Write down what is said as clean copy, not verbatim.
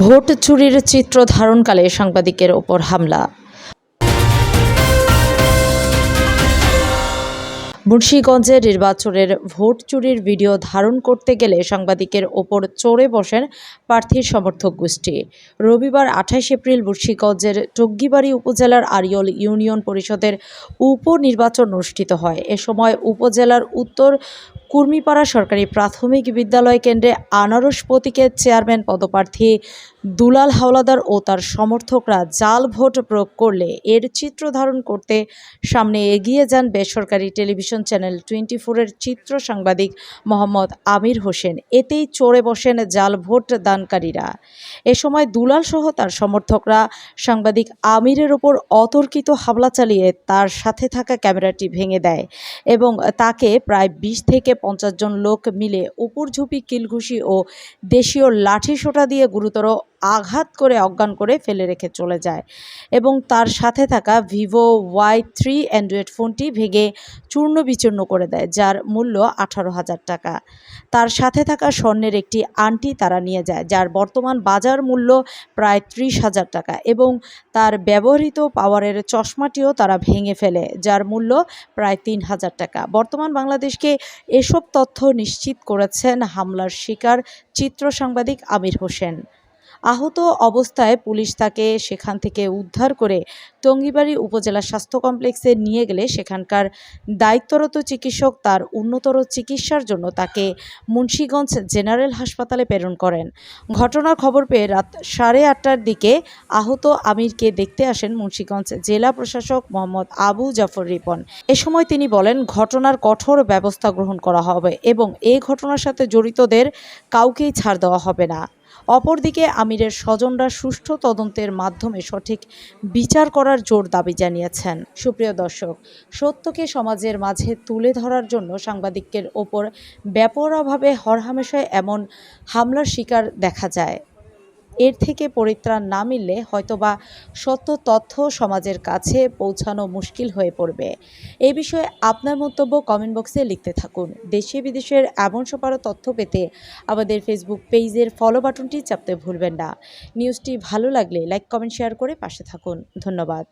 Vote চুরির চিত্র ধারণকালে সাংবাদিকের ওপর হামলা। মুন্সিগঞ্জে নির্বাচনের ভোট চুরির ভিডিও ধারণ করতে গেলে সাংবাদিকের ওপর চড়ে বসেন প্রার্থীর সমর্থক গোষ্ঠী। রবিবার ২৮ এপ্রিল মুন্সিগঞ্জের টুঙ্গিবাড়ি উপজেলার আড়িয়ল ইউনিয়ন পরিষদের উপনির্বাচন অনুষ্ঠিত হয়। এ সময় উপজেলার উত্তর কুর্মিপাড়া সরকারি প্রাথমিক বিদ্যালয় কেন্দ্রে আনারস প্রতীকের চেয়ারম্যান পদপ্রার্থী দুলাল হাওলাদার ও তার সমর্থকরা জাল ভোট প্রয়োগ করলে এর চিত্র ধারণ করতে সামনে এগিয়ে যান বেসরকারি টেলিভিশন চ্যানেল 24-এর চিত্র সাংবাদিক মোহাম্মদ আমির হোসেন। এতেই চড়ে বসেন জাল ভোট দানকারীরা। এ সময় দুলাল সহ তার সমর্থকরা সাংবাদিক আমিরের ওপর অতর্কিত হামলা চালিয়ে তার সাথে থাকা ক্যামেরাটি ভেঙে দেয় এবং তাকে প্রায় ২০ থেকে ৫০ জন লোক মিলে উপরঝুপি, কিলঘুষি ও দেশীয় লাঠিসোঁটা দিয়ে গুরুতর আঘাত করে অজ্ঞান করে ফেলে রেখে চলে যায় এবং তার সাথে থাকা ভিভো Y3 অ্যান্ড্রয়েড ফোনটি ভেঙে চূর্ণ বিচূর্ণ করে দেয়, যার মূল্য ১৮,০০০ টাকা। তার সাথে থাকা স্বর্ণের একটি আংটি তারা নিয়ে যায়, যার বর্তমান বাজার মূল্য প্রায় ৩০,০০০ টাকা এবং তার ব্যবহৃত পাওয়ারের চশমাটিও তারা ভেঙে ফেলে, যার মূল্য প্রায় ৩,০০০ টাকা। বর্তমান বাংলাদেশকে এসব তথ্য নিশ্চিত করেছেন হামলার শিকার চিত্র সাংবাদিক আমির হোসেন। আহত অবস্থায় পুলিশ তাকে সেখান থেকে উদ্ধার করে টঙ্গিবাড়ি উপজেলা স্বাস্থ্য কমপ্লেক্সে নিয়ে গেলে সেখানকার দায়িত্বরত চিকিৎসক তার উন্নতর চিকিৎসার জন্য তাকে মুন্সিগঞ্জ জেনারেল হাসপাতালে প্রেরণ করেন। ঘটনার খবর পেয়ে রাত 8:30টার দিকে আহত আমিরকে দেখতে আসেন মুন্সিগঞ্জ জেলা প্রশাসক মোহাম্মদ আবু জাফর রিপন। এ সময় তিনি বলেন, ঘটনার কঠোর ব্যবস্থা গ্রহণ করা হবে এবং এই ঘটনার সাথে জড়িতদের কাউকেই ছাড় দেওয়া হবে না। অপরদিকে আমিরের স্বজনরা সুষ্ঠু তদন্তের মাধ্যমে সঠিক বিচার করার জোর দাবি জানিয়েছেন। সুপ্রিয় দর্শক, সত্যকে সমাজের মাঝে তুলে ধরার জন্য সাংবাদিকদের ওপর বেপরোয়াভাবে হরহামেশায় এমন হামলার শিকার দেখা যায়। এর থেকে পরিত্রাণ না মিললে হয়তোবা সত্য তথ্য সমাজের কাছে পৌঁছানো মুশকিল হয়ে পড়বে। এই বিষয়ে আপনার মন্তব্য কমেন্ট বক্সে লিখতে থাকুন। দেশে বিদেশের এমন সব আরও তথ্য পেতে আমাদের ফেসবুক পেজের ফলো বাটনটি চাপতে ভুলবেন না। নিউজটি ভালো লাগলে লাইক, কমেন্ট, শেয়ার করে পাশে থাকুন। ধন্যবাদ।